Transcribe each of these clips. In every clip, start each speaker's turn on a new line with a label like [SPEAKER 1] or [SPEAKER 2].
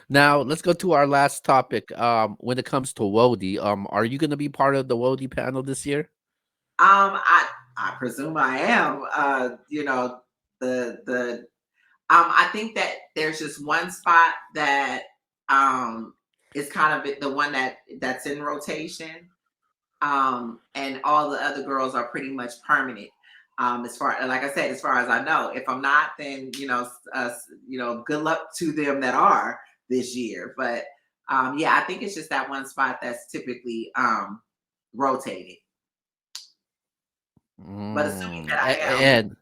[SPEAKER 1] Now let's go to our last topic. When it comes to Woty, are you gonna be part of the Woty panel this year?
[SPEAKER 2] I presume I am. The I think that there's just one spot that um is kind of the one that's in rotation. And all the other girls are pretty much permanent. As far like I said, as far as I know, if I'm not, then good luck to them that are this year. But yeah, I think it's just that one spot that's typically rotated. But assuming
[SPEAKER 1] Mm,
[SPEAKER 2] that
[SPEAKER 1] and
[SPEAKER 2] I am,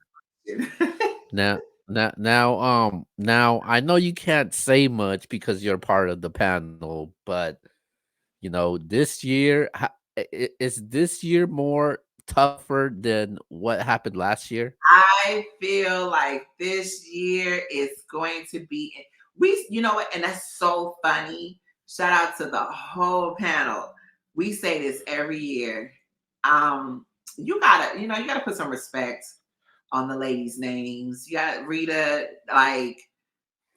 [SPEAKER 1] now I know you can't say much because you're part of the panel, but this year is this year more tougher than what happened last year?
[SPEAKER 2] I feel like this year is going to be you know what, and that's so funny. Shout out to the whole panel. We say this every year. Um, you gotta put some respect on the ladies' names. You got Rita, like,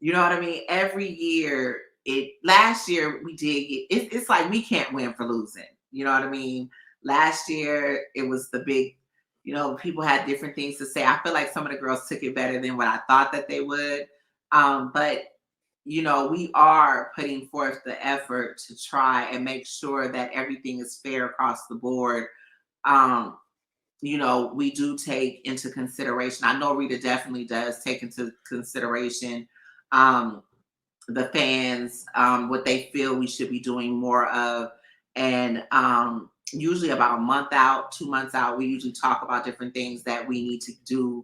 [SPEAKER 2] you know what I mean? Every year, it last year we did it's like we can't win for losing. You know what I mean? Last year it was the big, people had different things to say. I feel like some of the girls took it better than what I thought that they would. But we are putting forth the effort to try and make sure that everything is fair across the board. Um, we do take into consideration. I know Rita definitely does take into consideration um, the fans, what they feel we should be doing more of. And usually about a month out, 2 months out, we usually talk about different things that we need to do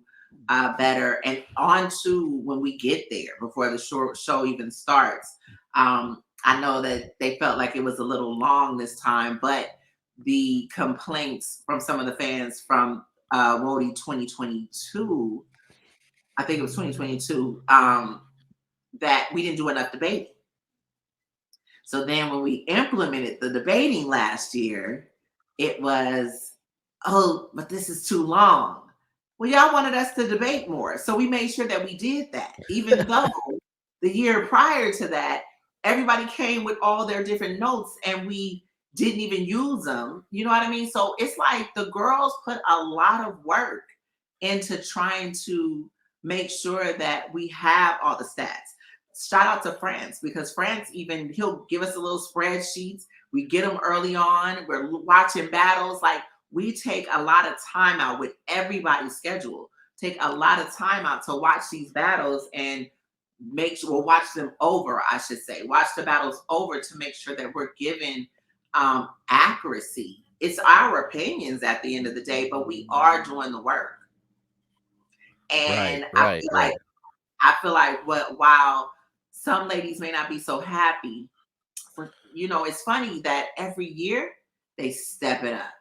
[SPEAKER 2] better. And on to when we get there before the show even starts. I know that they felt like it was a little long this time, but the complaints from some of the fans from Woty 2022, I think it was 2022, that we didn't do enough debating. So then when we implemented the debating last year, it was, oh, but this is too long. Well, y'all wanted us to debate more. So we made sure that we did that, even though the year prior to that, everybody came with all their different notes and we didn't even use them. You know what I mean? So it's like the girls put a lot of work into trying to make sure that we have all the stats. Shout out to France because France even he'll give us a little spreadsheets. We get them early on. We're watching battles. Like we take a lot of time out with everybody's schedule. Take a lot of time out to watch these battles and make sure we'll watch them over. I should say, watch the battles over to make sure that we're given accuracy. It's our opinions at the end of the day, but we are doing the work.
[SPEAKER 1] Right,
[SPEAKER 2] And
[SPEAKER 1] right, right.
[SPEAKER 2] I feel like what while some ladies may not be so happy, it's funny that every year they step it up.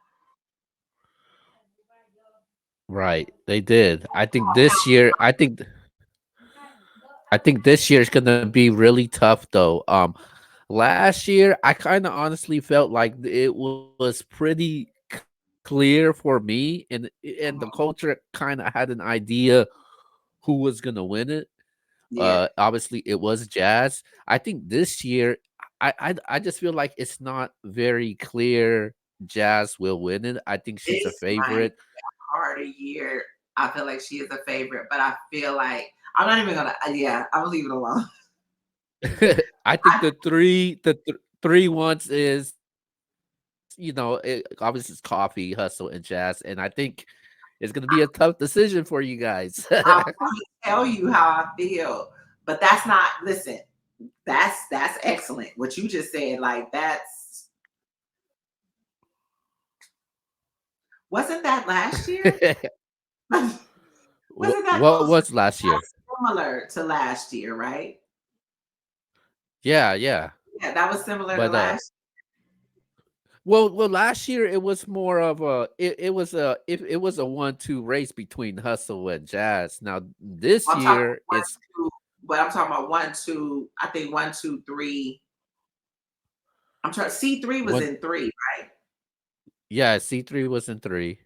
[SPEAKER 1] Right. They did. I think this year is gonna be really tough though. Last year I kind of honestly felt like it was pretty clear for me, and the
[SPEAKER 2] Mhm.
[SPEAKER 1] culture kind of had an idea who was gonna win it.
[SPEAKER 2] Yeah,
[SPEAKER 1] Obviously it was Jazz. I think this year I just feel like it's not very clear Jazz will win it. I think she's a
[SPEAKER 2] this might
[SPEAKER 1] favorite.
[SPEAKER 2] be a harder year. I feel like she is a favorite, but I feel like I'm not even gonna. Yeah, I'm gonna leave it alone.
[SPEAKER 1] I think the three ones is, obviously it's coffee, hustle, and jazz, and I think it's gonna be a tough decision for you guys.
[SPEAKER 2] I'm gonna tell you how I feel, but that's not. Listen, that's excellent. What you just said, like that's wasn't that last year? Wasn't that
[SPEAKER 1] What was last year?
[SPEAKER 2] similar to last year, right?
[SPEAKER 1] Yeah, yeah.
[SPEAKER 2] Yeah, that was similar to
[SPEAKER 1] But
[SPEAKER 2] last.
[SPEAKER 1] well, last year it was more of it was a 1-2 race between Hustle and Jazz. Now this
[SPEAKER 2] I'm talking
[SPEAKER 1] year
[SPEAKER 2] one,
[SPEAKER 1] it's
[SPEAKER 2] two, but I'm talking about one, two. I think one, two, three. I'm trying. C3 was
[SPEAKER 1] one.
[SPEAKER 2] in three, right?
[SPEAKER 1] Yeah, C3 was in three.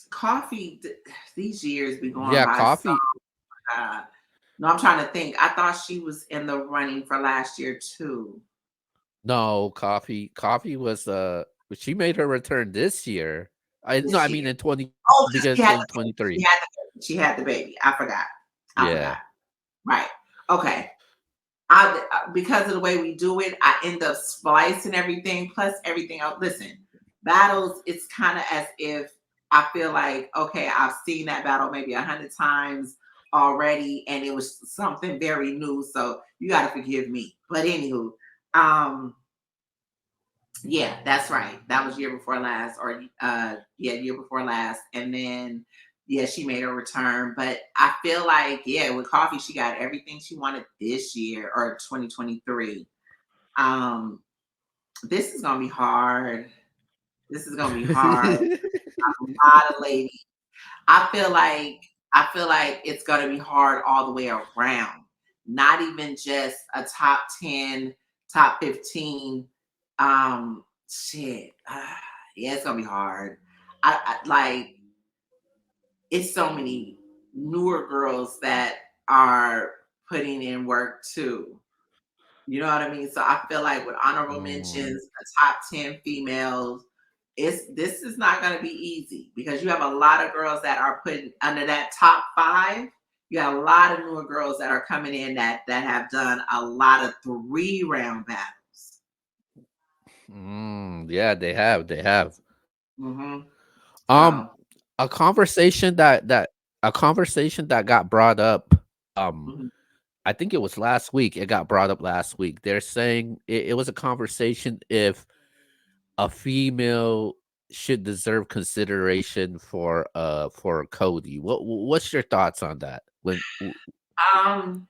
[SPEAKER 2] Coffee. These years be going
[SPEAKER 1] Yeah,
[SPEAKER 2] by so
[SPEAKER 1] coffee.
[SPEAKER 2] fast. No, I'm trying to think. I thought she was in the running for last year too.
[SPEAKER 1] No, Coffee was, she made her return this year. I no, I
[SPEAKER 2] This
[SPEAKER 1] mean
[SPEAKER 2] year.
[SPEAKER 1] in 20
[SPEAKER 2] Oh, because
[SPEAKER 1] because
[SPEAKER 2] she had the baby.
[SPEAKER 1] 2023.
[SPEAKER 2] She had the baby. She had the baby. I forgot. I
[SPEAKER 1] Yeah.
[SPEAKER 2] forgot. Right. Okay. Because of the way we do it, I end up splicing everything plus everything else. Listen, battles. It's kind of as if I feel like okay, I've seen that battle maybe 100 times already, and it was something very new. So you got to forgive me. But anywho, um, yeah, that's right. That was year before last, or yeah, year before last, and then yeah, she made her return. But I feel like yeah, with Coffee, she got everything she wanted this year or 2023. Um, this is gonna be hard. This is gonna be hard. A lot of ladies. I feel like it's gonna be hard all the way around. Not even just a top 10, top 15. Shit. Yeah, it's gonna be hard. I like it's so many newer girls that are putting in work too. You know what I mean? So I feel like with honorable
[SPEAKER 1] Mm.
[SPEAKER 2] mentions, the top 10 females, this is not gonna be easy because you have a lot of girls that are putting under that top five. You have a lot of newer girls that are coming in that have done a lot of 3 round battles.
[SPEAKER 1] Yeah, they have.
[SPEAKER 2] Hmm.
[SPEAKER 1] Um,
[SPEAKER 2] So
[SPEAKER 1] a conversation that got brought up, um,
[SPEAKER 2] mhm.
[SPEAKER 1] I think it was last week. It got brought up last week. They're saying it was a conversation if a female should deserve consideration for Cody. What's your thoughts on that?
[SPEAKER 2] um,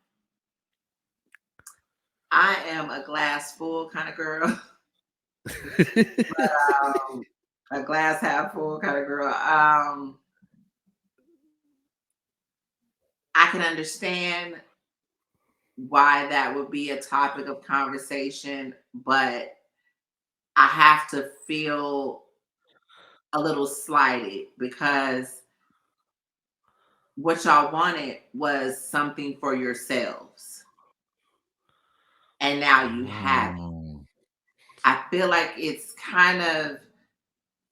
[SPEAKER 2] I am a glass full kind of girl, um, a glass half full kind of girl. I can understand why that would be a topic of conversation, but I have to feel a little slighted because what y'all wanted was something for yourselves, and now you have it.
[SPEAKER 1] Mm.
[SPEAKER 2] I feel like it's kind of,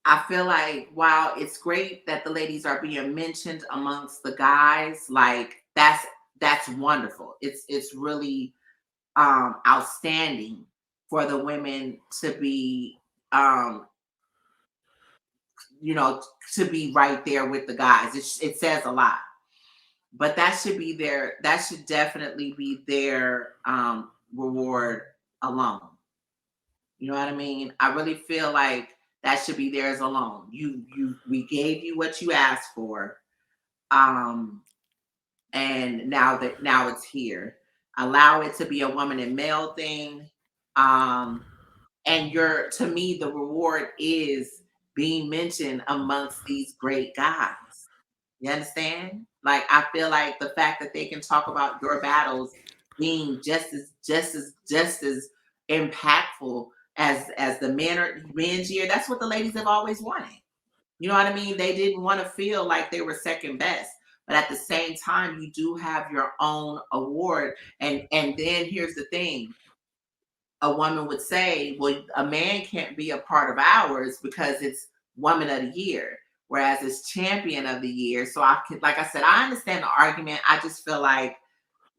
[SPEAKER 2] I feel like while it's great that the ladies are being mentioned amongst the guys, like that's wonderful. It's really outstanding for the women to be um you know to be right there with the guys. It says a lot, but that should definitely be their reward alone. You know what I mean? I really feel like that should be theirs alone. We gave you what you asked for, um and now it's here. Allow it to be a woman and male thing. um and your to me the reward is being mentioned amongst these great guys. You understand? Like I feel like the fact that they can talk about your battles being just as impactful as the men's year. That's what the ladies have always wanted. You know what I mean? They didn't want to feel like they were second best. But at the same time, you do have your own award. And then here's the thing, a woman would say, well, a man can't be a part of ours because it's woman of the year, whereas it's champion of the year. So I could, like I said, I understand the argument. I just feel like,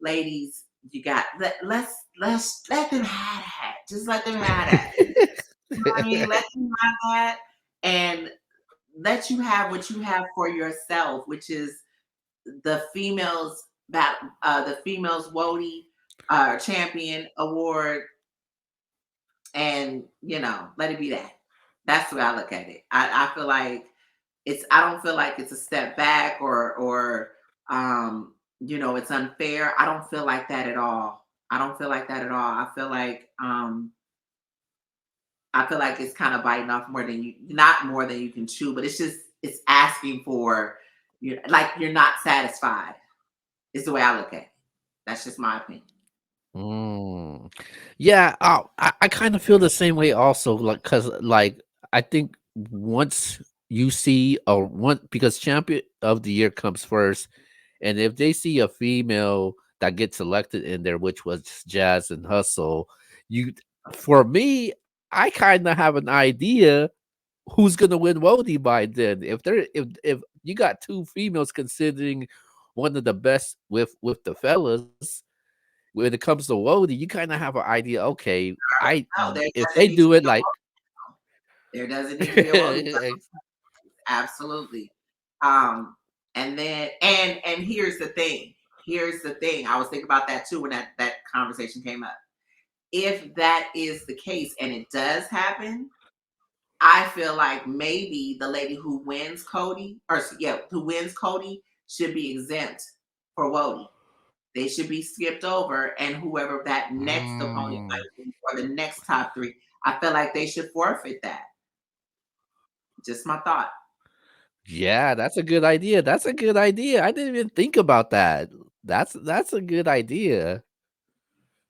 [SPEAKER 2] ladies, you got let's let them have that. Just let them have that. You know what I mean? Let them have that and let you have what you have for yourself, which is the females Woty champion award, and let it be that. That's the way I look at it. I feel like I don't feel like it's a step back or it's unfair. I don't feel like that at all. I don't feel like that at all. I feel like it's kind of biting off more than you not more than you can chew, but it's asking for you like you're not satisfied. Is the way I look at it. That's just my opinion.
[SPEAKER 1] Mm. Yeah, I kind of feel the same way also, like, cause like I think once you see a one because champion of the year comes first, and if they see a female that get selected in there, which was Jazz and Hustle. You, for me, I kind of have an idea who's gonna win Wody by then. If you got two females considering one of the best with the fellas, when it comes to Wody, you kind of have an idea. Okay, I
[SPEAKER 2] No, there
[SPEAKER 1] if
[SPEAKER 2] doesn't
[SPEAKER 1] they
[SPEAKER 2] need to
[SPEAKER 1] do
[SPEAKER 2] be
[SPEAKER 1] it
[SPEAKER 2] a
[SPEAKER 1] like
[SPEAKER 2] there doesn't need to be a Woty. Absolutely. Um, and then and here's the thing. Here's the thing. I was thinking about that too when that conversation came up. If that is the case and it does happen, I feel like maybe the lady who wins Cody, or yeah, who wins Cody should be exempt for Wody. They should be skipped over, and whoever that next opponent
[SPEAKER 1] mm,
[SPEAKER 2] might be for the next top three, I feel like they should forfeit that. Just my thought.
[SPEAKER 1] yeah, that's a good idea. That's a good idea. I didn't even think about that. That's a good idea.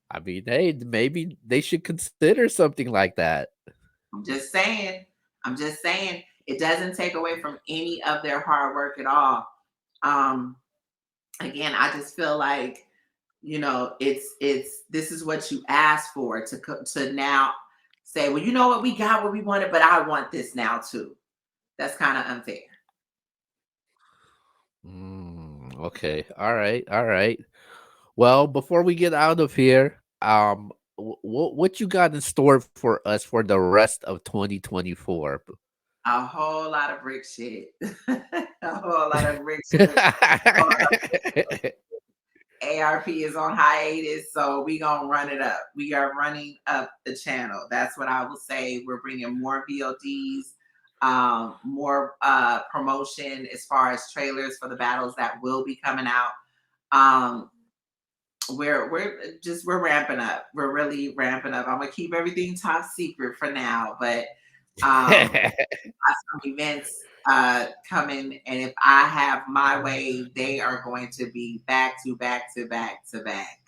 [SPEAKER 1] I mean, hey, maybe they should consider something like that.
[SPEAKER 2] I'm just saying. I'm just saying. It doesn't take away from any of their hard work at all. Um, Again, I just feel like it's this is what you asked for to now say, well, you know what, we got what we wanted, but I want this now too. That's kind of unfair.
[SPEAKER 1] Okay. All right. All right. Well, before we get out of here, what you got in store for us for the rest of 2024?
[SPEAKER 2] A whole lot of brick shit. A whole lot of brick shit. ARP is on hiatus, so we gonna run it up. We are running up the channel. That's what I will say. We're bringing more VODs, more promotion as far as trailers for the battles that will be coming out. Um, we're ramping up. We're really ramping up. I'm gonna keep everything top secret for now, but some events coming, and if I have my way, they are going to be back to back to back to back.